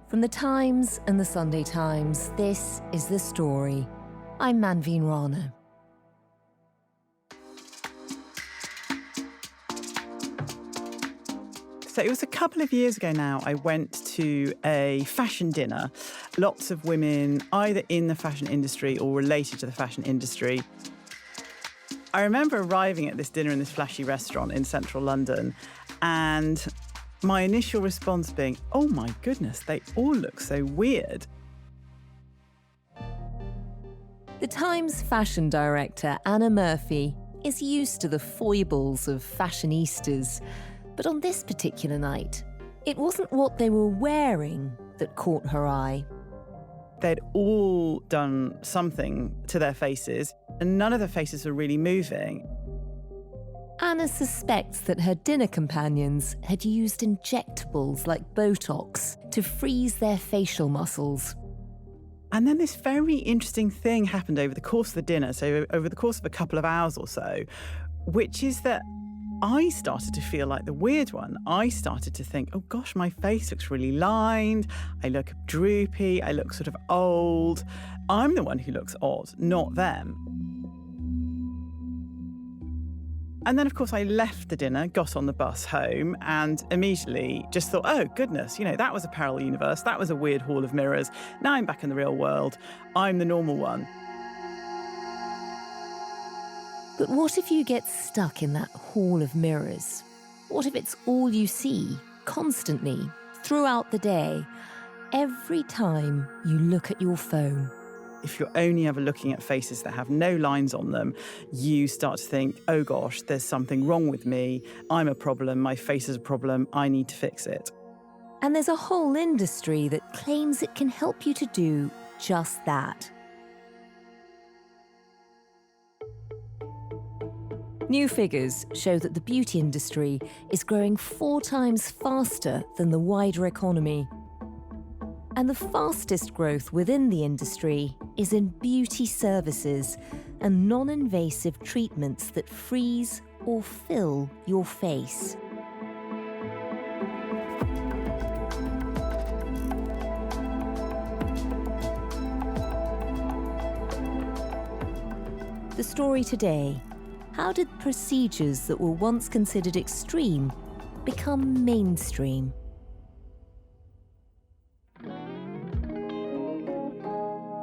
From the Times and the Sunday Times, this is The Story. I'm Manveen Rana. So it was a couple of years ago now, I went to a fashion dinner. Lots of women either in the fashion industry or related to the fashion industry. I remember arriving at this dinner in this flashy restaurant in central London and my initial response being, oh my goodness, they all look so weird. The Times fashion director, Anna Murphy, is used to the foibles of fashionistas. But on this particular night, it wasn't what they were wearing that caught her eye. They'd all done something to their faces, and none of their faces were really moving. Anna suspects that her dinner companions had used injectables like Botox to freeze their facial muscles. And then this very interesting thing happened over the course of the dinner, so over the course of a couple of hours or so, which is that I started to feel like the weird one. I started to think, oh gosh, my face looks really lined. I look droopy. I look sort of old. I'm the one who looks odd, not them. And then, of course, I left the dinner, got on the bus home, and immediately just thought, oh, goodness, that was a parallel universe. That was a weird hall of mirrors. Now I'm back in the real world. I'm the normal one. But what if you get stuck in that hall of mirrors? What if it's all you see, constantly, throughout the day, every time you look at your phone? If you're only ever looking at faces that have no lines on them, you start to think, oh gosh, there's something wrong with me. I'm a problem. My face is a problem. I need to fix it. And there's a whole industry that claims it can help you to do just that. New figures show that the beauty industry is growing 4 times faster than the wider economy. And the fastest growth within the industry is in beauty services and non-invasive treatments that freeze or fill your face. The story today: how did procedures that were once considered extreme become mainstream?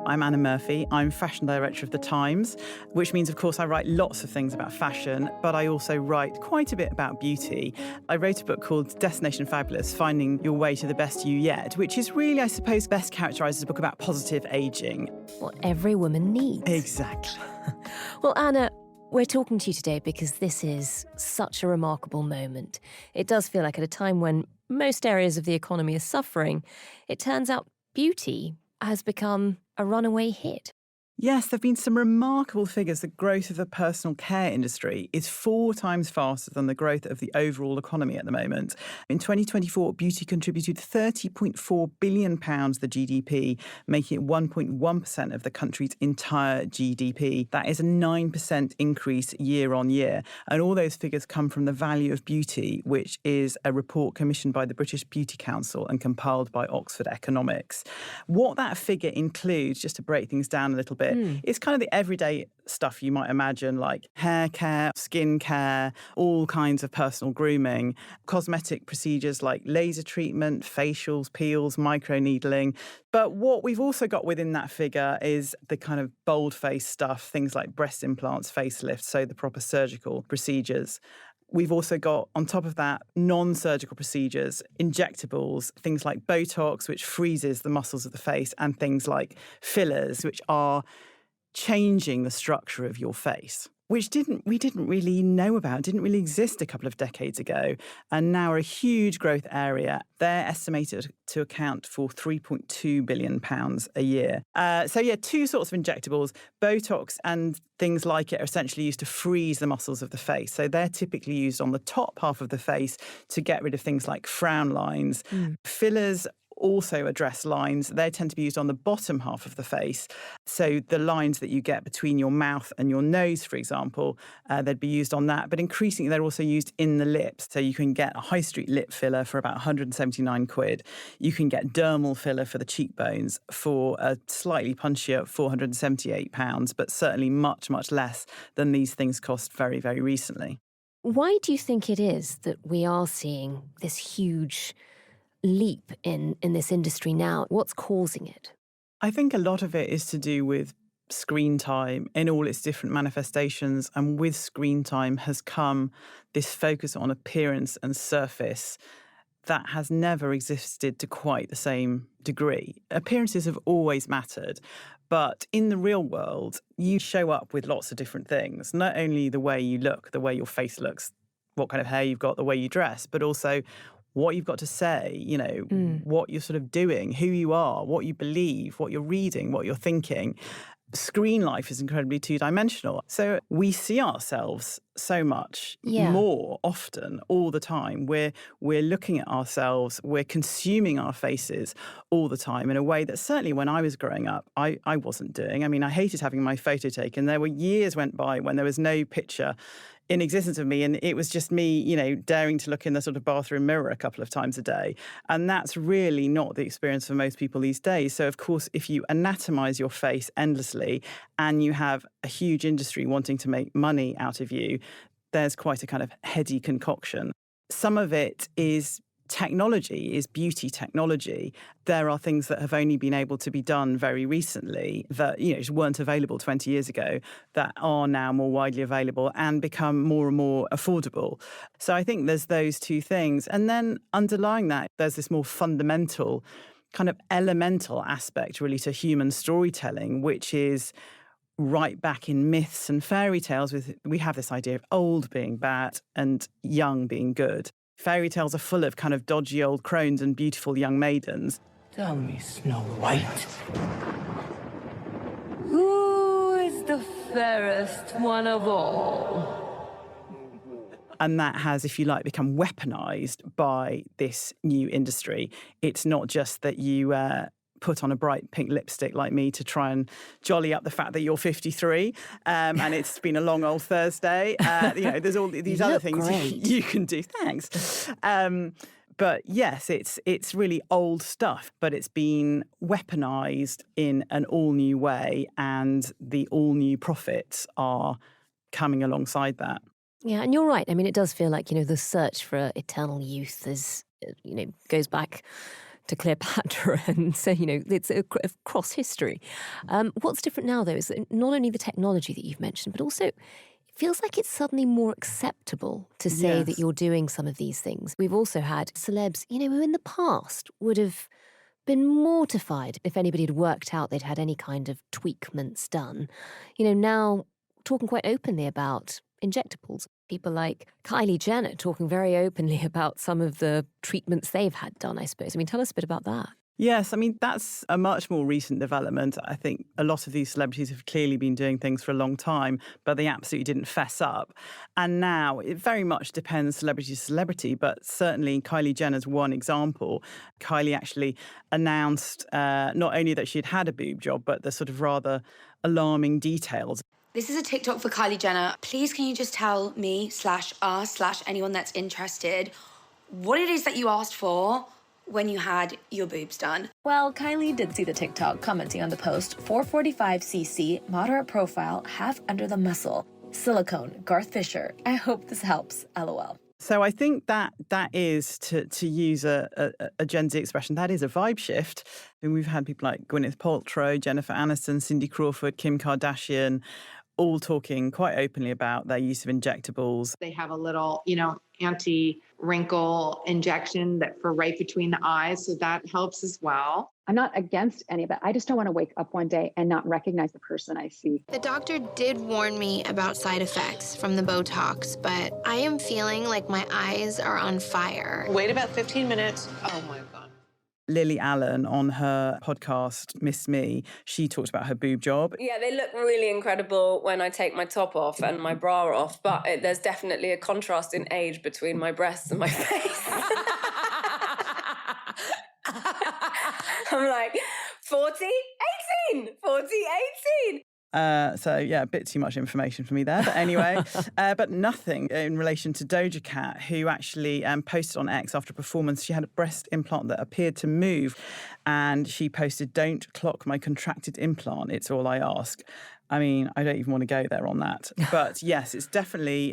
I'm Anna Murphy. I'm fashion director of The Times, which means, of course, I write lots of things about fashion, but I also write quite a bit about beauty. I wrote a book called Destination Fabulous, Finding Your Way to the Best You Yet, which is really, I suppose, best characterised as a book about positive ageing. What every woman needs. Exactly. Well, Anna, we're talking to you today because this is such a remarkable moment. It does feel like at a time when most areas of the economy are suffering, it turns out beauty has become a runaway hit. Yes, there have been some remarkable figures. The growth of the personal care industry is 4 times faster than the growth of the overall economy at the moment. In 2024, beauty contributed £30.4 billion to the GDP, making it 1.1% of the country's entire GDP. That is a 9% increase year on year. And all those figures come from the value of beauty, which is a report commissioned by the British Beauty Council and compiled by Oxford Economics. What that figure includes, just to break things down a little bit, it's kind of the everyday stuff you might imagine, like hair care, skin care, all kinds of personal grooming, cosmetic procedures like laser treatment, facials, peels, microneedling. But what we've also got within that figure is the kind of bold-faced stuff, things like breast implants, facelifts, so the proper surgical procedures. We've also got, on top of that, non-surgical procedures, injectables, things like Botox, which freezes the muscles of the face, and things like fillers, which are changing the structure of your face, which we didn't really know about, didn't really exist a couple of decades ago, and now are a huge growth area. They're estimated to account for £3.2 billion a year. 2 sorts of injectables. Botox and things like it are essentially used to freeze the muscles of the face. So they're typically used on the top half of the face to get rid of things like frown lines. Fillers also address lines. They tend to be used on the bottom half of the face. So the lines that you get between your mouth and your nose, for example, they'd be used on that. But increasingly, they're also used in the lips. So you can get a high street lip filler for about 179 quid. You can get dermal filler for the cheekbones for a slightly punchier £478, but certainly much, much less than these things cost very, very recently. Why do you think it is that we are seeing this huge leap in this industry now? What's causing it? I think a lot of it is to do with screen time in all its different manifestations. And with screen time has come this focus on appearance and surface that has never existed to quite the same degree. Appearances have always mattered, but in the real world, you show up with lots of different things, not only the way you look, the way your face looks, what kind of hair you've got, the way you dress, but also what you've got to say, what you're sort of doing, who you are, what you believe, what you're reading, what you're thinking. Screen life is incredibly two-dimensional. So we see ourselves so much more often all the time. We're looking at ourselves, we're consuming our faces all the time in a way that certainly when I was growing up, I wasn't doing. I mean, I hated having my photo taken. There were years went by when there was no picture in existence of me, and it was just me, daring to look in the sort of bathroom mirror a couple of times a day. And that's really not the experience for most people these days. So, of course, if you anatomize your face endlessly and you have a huge industry wanting to make money out of you, there's quite a kind of heady concoction. Some of it is technology, is beauty technology. There are things that have only been able to be done very recently that, just weren't available 20 years ago that are now more widely available and become more and more affordable. So I think there's those two things. And then underlying that, there's this more fundamental kind of elemental aspect really to human storytelling, which is right back in myths and fairy tales. We have this idea of old being bad and young being good. Fairy tales are full of kind of dodgy old crones and beautiful young maidens. Tell me, Snow White. Who is the fairest one of all? And that has, if you like, become weaponized by this new industry. It's not just that you put on a bright pink lipstick like me to try and jolly up the fact that you're 53 and it's been a long old Thursday. There's all these other things you can do. Thanks. But yes, it's really old stuff, but it's been weaponized in an all-new way, and the all-new profits are coming alongside that. Yeah, and you're right. I mean, it does feel like, the search for eternal youth goes back to Cleopatra, and so, it's across history. What's different now, though, is that not only the technology that you've mentioned, but also it feels like it's suddenly more acceptable to say that you're doing some of these things. We've also had celebs, who in the past would have been mortified if anybody had worked out they'd had any kind of tweakments done, now talking quite openly about injectables. People like Kylie Jenner talking very openly about some of the treatments they've had done, I suppose. I mean, tell us a bit about that. Yes, I mean, that's a much more recent development. I think a lot of these celebrities have clearly been doing things for a long time, but they absolutely didn't fess up. And now it very much depends celebrity to celebrity, but certainly Kylie Jenner's one example. Kylie actually announced not only that she'd had a boob job, but the sort of rather alarming details. This is a TikTok for Kylie Jenner. Please can you just tell me /us/anyone that's interested what it is that you asked for when you had your boobs done? Well, Kylie did see the TikTok commenting on the post. 445cc, moderate profile, half under the muscle. Silicone, Garth Fisher. I hope this helps, LOL. So I think that is, to use a Gen Z expression, that is a vibe shift. And we've had people like Gwyneth Paltrow, Jennifer Aniston, Cindy Crawford, Kim Kardashian, all talking quite openly about their use of injectables. They have a little, anti-wrinkle injection that for right between the eyes, so that helps as well. I'm not against any of it. I just don't want to wake up one day and not recognize the person I see. The doctor did warn me about side effects from the Botox, but I am feeling like my eyes are on fire. Wait about 15 minutes. Oh, my God. Lily Allen on her podcast, Miss Me, she talked about her boob job. Yeah, they look really incredible when I take my top off and my bra off, but there's definitely a contrast in age between my breasts and my face. I'm like, 40, 18, 40, 18. So, yeah, a bit too much information for me there. But anyway, but nothing in relation to Doja Cat, who actually posted on X after a performance. She had a breast implant that appeared to move. And she posted, "Don't clock my contracted implant. It's all I ask." I mean, I don't even want to go there on that. But yes, it's definitely...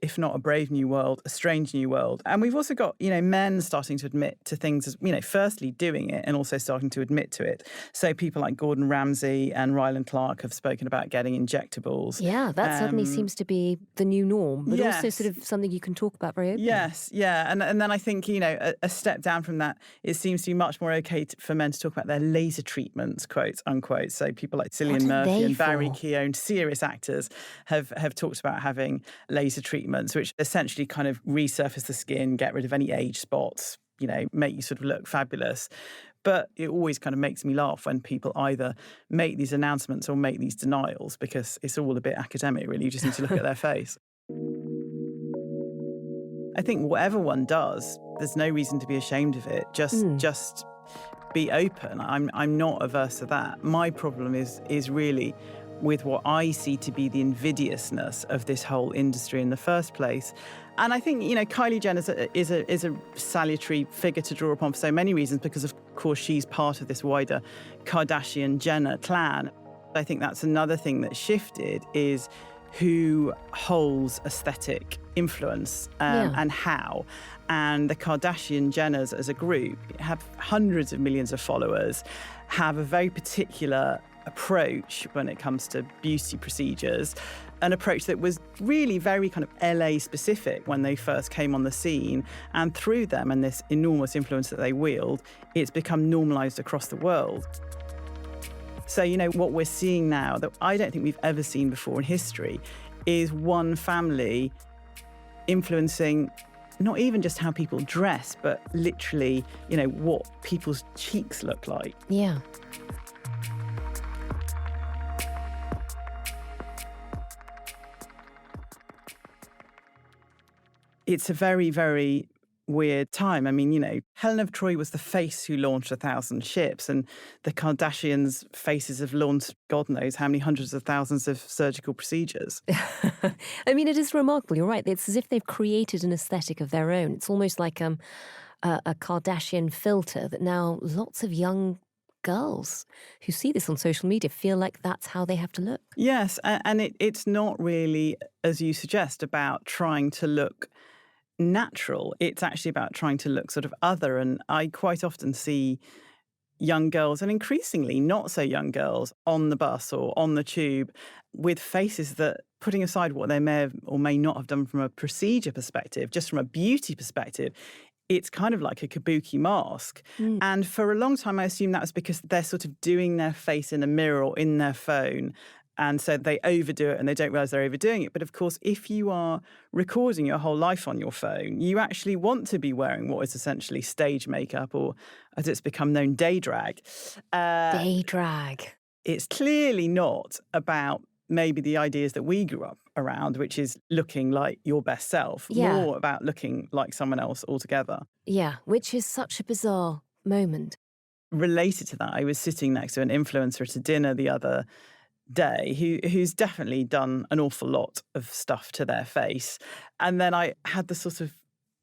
if not a brave new world, a strange new world. And we've also got, men starting to admit to things as, firstly doing it and also starting to admit to it. So people like Gordon Ramsay and Ryland Clark have spoken about getting injectables. Yeah, that suddenly seems to be the new norm, but yes. also sort of something you can talk about very openly. Yes, yeah. And then I think, a step down from that, it seems to be much more okay for men to talk about their laser treatments, quote unquote. So people like Cillian Murphy and Barry Keoghan, serious actors, have talked about having laser treatments, which essentially kind of resurface the skin, get rid of any age spots, make you sort of look fabulous. But it always kind of makes me laugh when people either make these announcements or make these denials, because it's all a bit academic, really. You just need to look at their face. I think whatever one does, there's no reason to be ashamed of it. Just be open. I'm not averse to that. My problem is really with what I see to be the invidiousness of this whole industry in the first place. And I think, Kylie Jenner is a salutary figure to draw upon for so many reasons, because, of course, she's part of this wider Kardashian-Jenner clan. I think that's another thing that shifted, is who holds aesthetic influence and how. And the Kardashian-Jenners as a group have hundreds of millions of followers, have a very particular approach when it comes to beauty procedures, an approach that was really very kind of LA specific when they first came on the scene. And through them and this enormous influence that they wield, it's become normalized across the world. So, what we're seeing now that I don't think we've ever seen before in history is one family influencing not even just how people dress, but literally, what people's cheeks look like. Yeah. It's a very, very weird time. I mean, Helen of Troy was the face who launched 1,000 ships, and the Kardashians' faces have launched God knows how many hundreds of thousands of surgical procedures. I mean, it is remarkable. You're right. It's as if they've created an aesthetic of their own. It's almost like a Kardashian filter that now lots of young girls who see this on social media feel like that's how they have to look. Yes, and it's not really, as you suggest, about trying to look natural. It's actually about trying to look sort of other. And I quite often see young girls, and increasingly not so young girls, on the bus or on the tube with faces that, putting aside what they may have or may not have done from a procedure perspective, just from a beauty perspective, it's kind of like a kabuki mask. And for a long time, I assumed that was because they're sort of doing their face in a mirror or in their phone. And so they overdo it and they don't realize they're overdoing it. But of course, if you are recording your whole life on your phone, you actually want to be wearing what is essentially stage makeup, or as it's become known, day drag. Day drag. It's clearly not about maybe the ideas that we grew up around, which is looking like your best self, more about looking like someone else altogether. Yeah, which is such a bizarre moment. Related to that, I was sitting next to an influencer at a dinner the other day who's definitely done an awful lot of stuff to their face. And then I had the sort of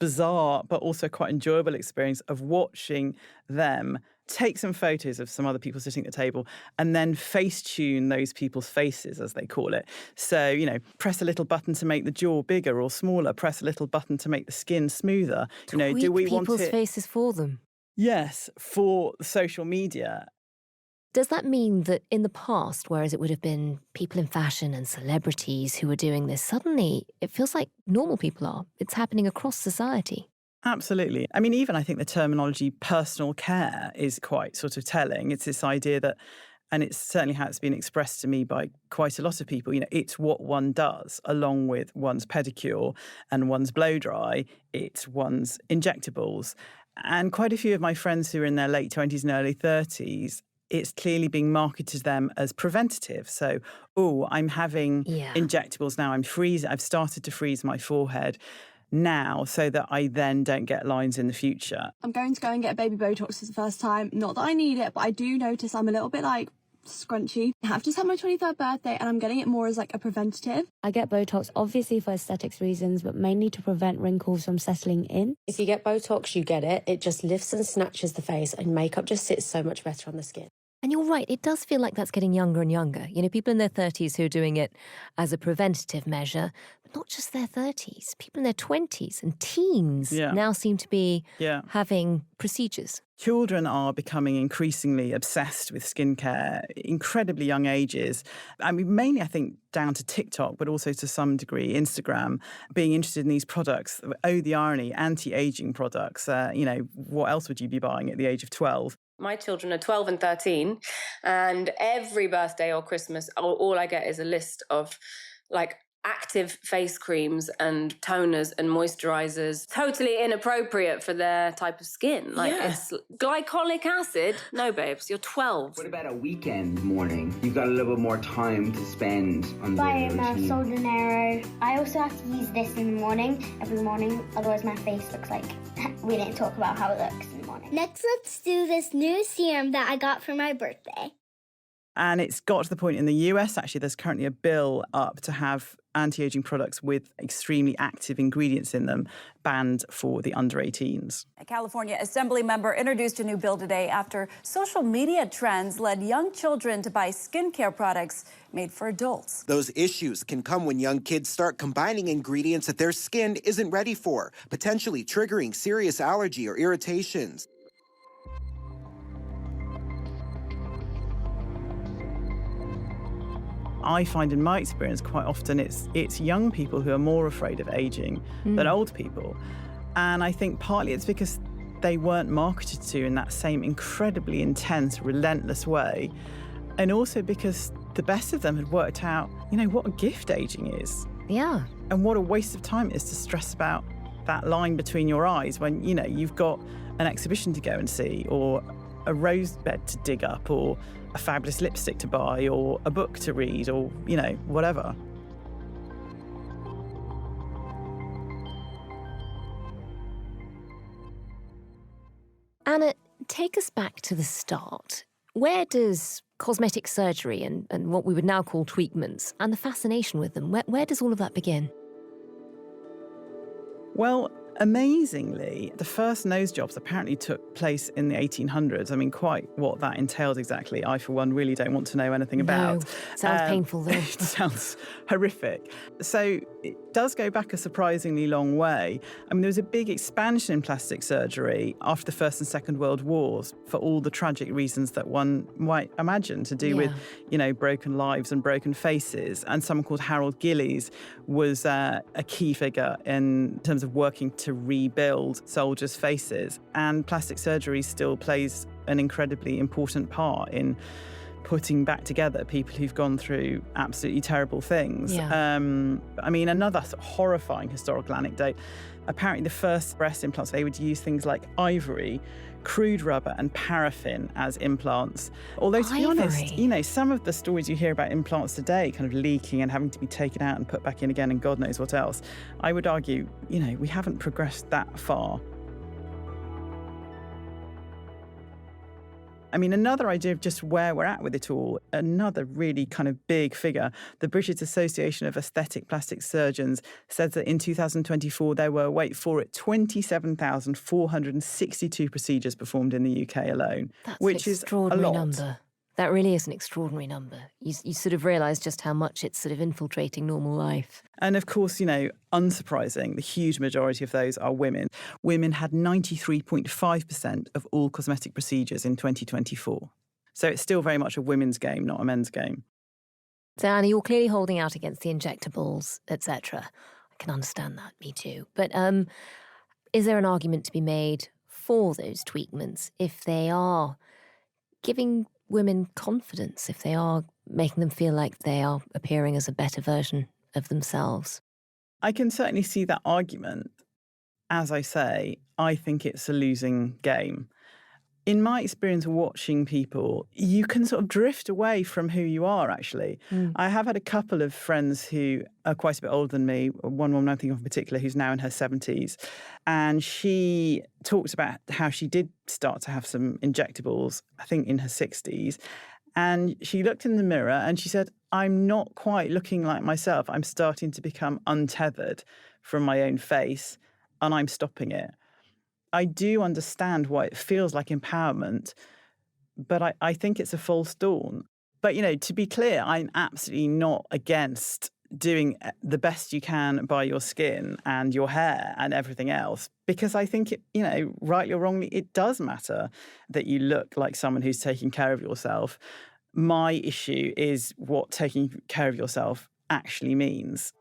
bizarre but also quite enjoyable experience of watching them take some photos of some other people sitting at the table and then face tune those people's faces, as they call it. So, press a little button to make the jaw bigger or smaller, press a little button to make the skin smoother. Tweak do we want people's faces for them? Yes, for social media. Does that mean that in the past, whereas it would have been people in fashion and celebrities who were doing this, suddenly it feels like normal people are? It's happening across society. Absolutely. I mean, even I think the terminology personal care is quite sort of telling. It's this idea that, and it's certainly how it's been expressed to me by quite a lot of people, it's what one does along with one's pedicure and one's blow dry. It's one's injectables. And quite a few of my friends who are in their late 20s and early 30s, it's clearly being marketed to them as preventative. So, I'm having injectables now. I've started to freeze my forehead. now so that I then don't get lines in the future. I'm going to go and get a baby Botox for the first time. Not that I need it, but I do notice I'm a little bit like scrunchy. I've just had my 23rd birthday and I'm getting it more as like a preventative. I get Botox obviously for aesthetics reasons, but mainly to prevent wrinkles from settling in. If you get Botox, you get it. It just lifts and snatches the face and makeup just sits so much better on the skin. And you're right, it does feel like that's getting younger and younger. You know, people in their 30s who are doing it as a preventative measure, but not just their 30s. People in their 20s and teens now seem to be having procedures. Children are becoming increasingly obsessed with skincare, incredibly young ages. I mean, mainly, I think, down to TikTok, but also to some degree Instagram, being interested in these products. Oh, the irony, anti-aging products. What else would you be buying at the age of 12? My children are 12 and 13, and every birthday or Christmas, all I get is a list of like active face creams and toners and moisturizers, totally inappropriate for their type of skin. Like it's glycolic acid. No, babes, you're 12. What about a weekend morning? You've got a little bit more time to spend on Buy the routine. Sol de Janeiro. I also have to use this in the morning, every morning, otherwise my face looks like we didn't talk about how it looks in the morning. Next, let's do this new serum that I got for my birthday. And it's got to the point in the US, actually, there's currently a bill up to have anti-aging products with extremely active ingredients in them banned for the under 18s. A California Assembly member introduced a new bill today after social media trends led young children to buy skincare products made for adults. Those issues can come when young kids start combining ingredients that their skin isn't ready for, potentially triggering serious allergy or irritations. I find in my experience quite often it's young people who are more afraid of aging than old people. And I think partly it's because they weren't marketed to in that same incredibly intense, relentless way. And also because the best of them had worked out, what a gift aging is. Yeah. And what a waste of time it is to stress about that line between your eyes when, you've got an exhibition to go and see, or a rose bed to dig up, or a fabulous lipstick to buy, or a book to read, or, whatever. Anna, take us back to the start. Where does cosmetic surgery and what we would now call tweakments and the fascination with them, where does all of that begin? Well, amazingly, the first nose jobs apparently took place in the 1800s. I mean, quite what that entailed exactly, I, for one, really don't want to know anything about. No, sounds painful, though. It sounds horrific. So it does go back a surprisingly long way. I mean, there was a big expansion in plastic surgery after the First and Second World Wars for all the tragic reasons that one might imagine, to do with, broken lives and broken faces. And someone called Harold Gillies was a key figure in terms of working to rebuild soldiers' faces. And plastic surgery still plays an incredibly important part in putting back together people who've gone through absolutely terrible things. Yeah. I mean, another sort of horrifying historical anecdote, apparently the first breast implants, they would use things like ivory, crude rubber and paraffin as implants. Although, to be honest, some of the stories you hear about implants today kind of leaking and having to be taken out and put back in again and God knows what else, I would argue, we haven't progressed that far. I mean, another idea of just where we're at with it all, another really kind of big figure, the British Association of Aesthetic Plastic Surgeons said that in 2024 there were, wait for it, 27,462 procedures performed in the UK alone. That's which an is extraordinary a lot. number. That really is an extraordinary number. You sort of realise just how much it's sort of infiltrating normal life. And of course, unsurprising, the huge majority of those are women. Women had 93.5% of all cosmetic procedures in 2024. So it's still very much a women's game, not a men's game. So, Anna, you're clearly holding out against the injectables, etc. I can understand that, me too. But is there an argument to be made for those tweakments if they are giving women confidence, if they are making them feel like they are appearing as a better version of themselves? I can certainly see that argument. As I say, I think it's a losing game. in my experience watching people, you can sort of drift away from who you are, actually. I have had a couple of friends who are quite a bit older than me, one woman I think of in particular who's now in her 70s, and she talked about how she did start to have some injectables, I think in her 60s, and she looked in the mirror and she said, I'm not quite looking like myself. I'm starting to become untethered from my own face, and I'm stopping it. I do understand why it feels like empowerment, but I think it's a false dawn. But, to be clear, I'm absolutely not against doing the best you can by your skin and your hair and everything else, because I think, rightly or wrongly, it does matter that you look like someone who's taking care of yourself. My issue is what taking care of yourself actually means.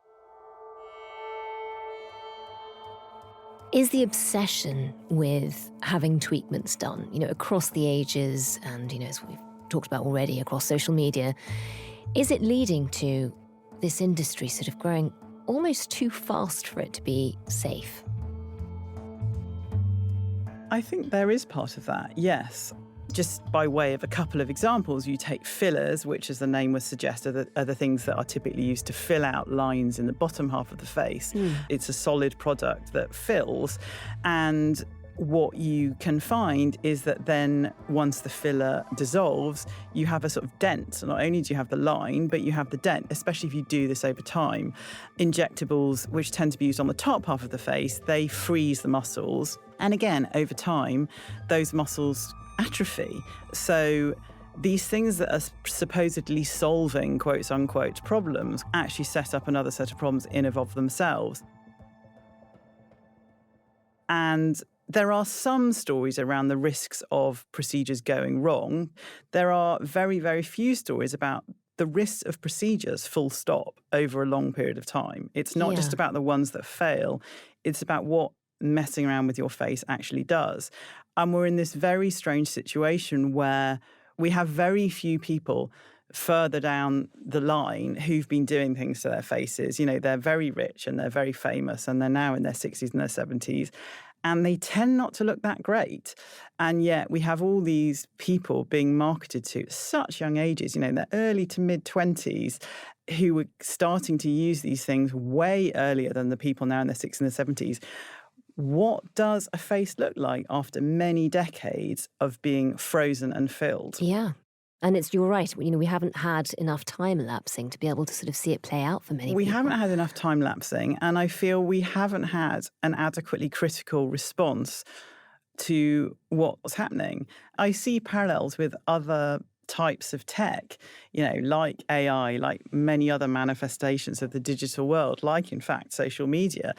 Is the obsession with having tweakments done, across the ages and, as we've talked about already, across social media, is it leading to this industry sort of growing almost too fast for it to be safe? I think there is part of that, yes. Just by way of a couple of examples, you take fillers, which, as the name would suggest, are the things that are typically used to fill out lines in the bottom half of the face. It's a solid product that fills, and what you can find is that then once the filler dissolves, you have a sort of dent. So not only do you have the line, but you have the dent, especially if you do this over time. Injectables, which tend to be used on the top half of the face, they freeze the muscles. And again, over time, those muscles atrophy. So these things that are supposedly solving, quotes unquote, problems actually set up another set of problems in and of themselves. And there are some stories around the risks of procedures going wrong. There are very, very few stories about the risks of procedures, full stop, over a long period of time. It's not just about the ones that fail. It's about what messing around with your face actually does. And we're in this very strange situation where we have very few people further down the line who've been doing things to their faces. They're very rich and they're very famous and they're now in their 60s and their 70s. And they tend not to look that great. And yet we have all these people being marketed to at such young ages, their early to mid-20s, who were starting to use these things way earlier than the people now in their 60s and their 70s. What does a face look like after many decades of being frozen and filled? Yeah. And you're right, we haven't had enough time elapsing to be able to sort of see it play out for many people. We haven't had enough time lapsing, and I feel we haven't had an adequately critical response to what's happening. I see parallels with other types of tech, like AI, like many other manifestations of the digital world, like, in fact, social media.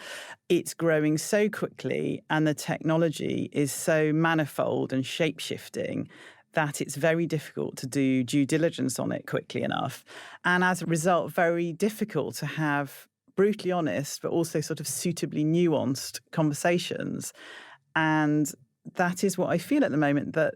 It's growing so quickly and the technology is so manifold and shape-shifting that it's very difficult to do due diligence on it quickly enough. And as a result, very difficult to have brutally honest, but also sort of suitably nuanced conversations. And that is what I feel at the moment, that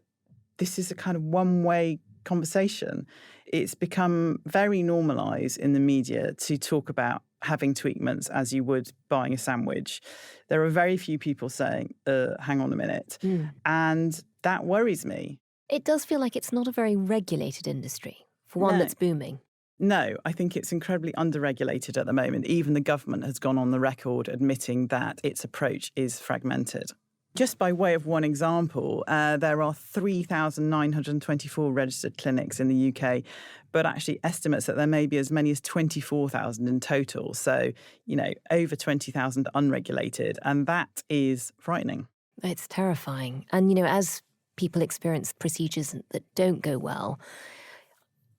this is a kind of one-way conversation. It's become very normalised in the media to talk about having tweakments as you would buying a sandwich. There are very few people saying, hang on a minute. And that worries me. It does feel like it's not a very regulated industry for one that's booming. No, I think it's incredibly underregulated at the moment. Even the government has gone on the record admitting that its approach is fragmented. Just by way of one example, there are 3,924 registered clinics in the UK, but actually estimates that there may be as many as 24,000 in total. So, over 20,000 unregulated, and that is frightening. It's terrifying. And, as people experience procedures that don't go well,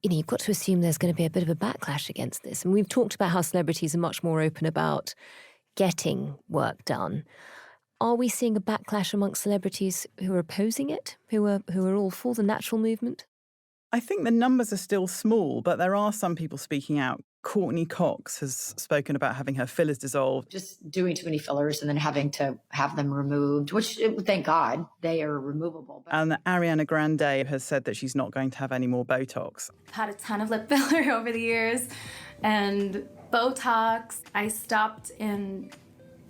you've got to assume there's going to be a bit of a backlash against this. And we've talked about how celebrities are much more open about getting work done. Are we seeing a backlash amongst celebrities who are opposing it, who are all for the natural movement? I think the numbers are still small, but there are some people speaking out. Courtney Cox has spoken about having her fillers dissolved. Just doing too many fillers and then having to have them removed, which, thank God, they are removable. And Ariana Grande has said that she's not going to have any more Botox. I've had a ton of lip filler over the years, and Botox, I stopped in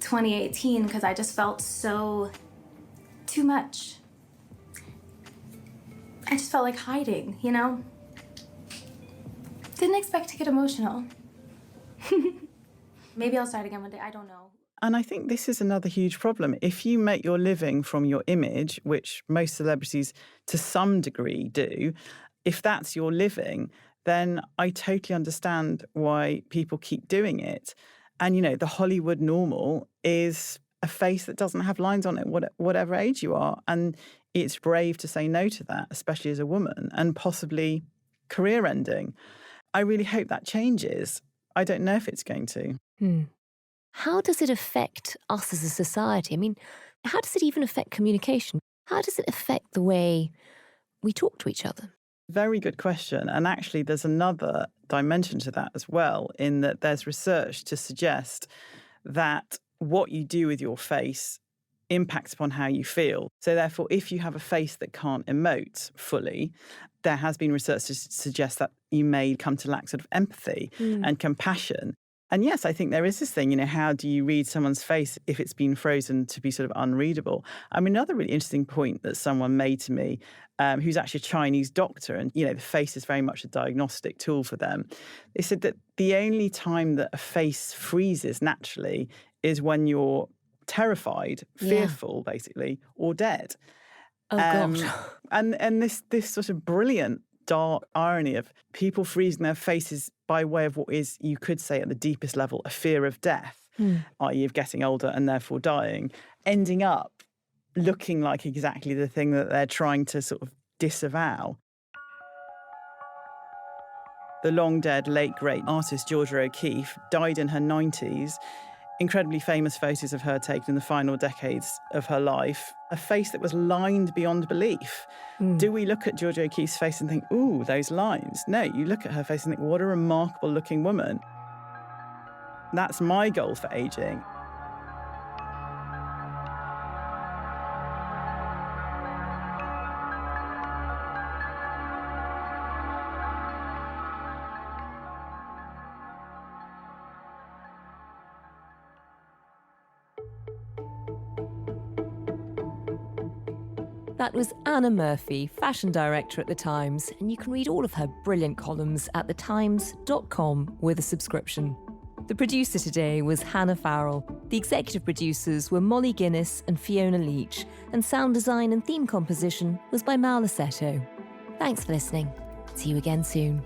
2018 because I just felt so too much. I just felt like hiding, you know? Didn't expect to get emotional. Maybe I'll start again one day, I don't know. And I think this is another huge problem. If you make your living from your image, which most celebrities to some degree do, if that's your living, then I totally understand why people keep doing it. And, you know, the Hollywood normal is a face that doesn't have lines on it, whatever age you are. And it's brave to say no to that, especially as a woman, and possibly career-ending. I really hope that changes. I don't know if it's going to. How does it affect us as a society? I mean, how does it even affect communication? How does it affect the way we talk to each other? Very good question. And actually, there's another dimension to that as well, in that there's research to suggest that what you do with your face impacts upon how you feel. So therefore, if you have a face that can't emote fully, there has been research to suggest that you may come to lack sort of empathy and compassion. And yes, I think there is this thing, you know, how do you read someone's face if it's been frozen to be sort of unreadable? I mean, another really interesting point that someone made to me, who's actually a Chinese doctor, and, you know, the face is very much a diagnostic tool for them. They said that the only time that a face freezes naturally is when you're terrified, fearful, basically, or dead. Oh, gosh. And this sort of brilliant dark irony of people freezing their faces by way of what is, you could say at the deepest level, a fear of death, i.e. of getting older and therefore dying, ending up looking like exactly the thing that they're trying to sort of disavow. The long-dead, late, great artist Georgia O'Keeffe died in her 90s. Incredibly famous photos of her taken in the final decades of her life. A face that was lined beyond belief. Do we look at Georgia O'Keeffe's face and think, ooh, those lines? No, you look at her face and think, what a remarkable looking woman. That's my goal for aging. That was Anna Murphy, fashion director at The Times, and you can read all of her brilliant columns at thetimes.com with a subscription. The producer today was Hannah Farrell. The executive producers were Molly Guinness and Fiona Leach, and sound design and theme composition was by Mal Lassetto. Thanks for listening. See you again soon.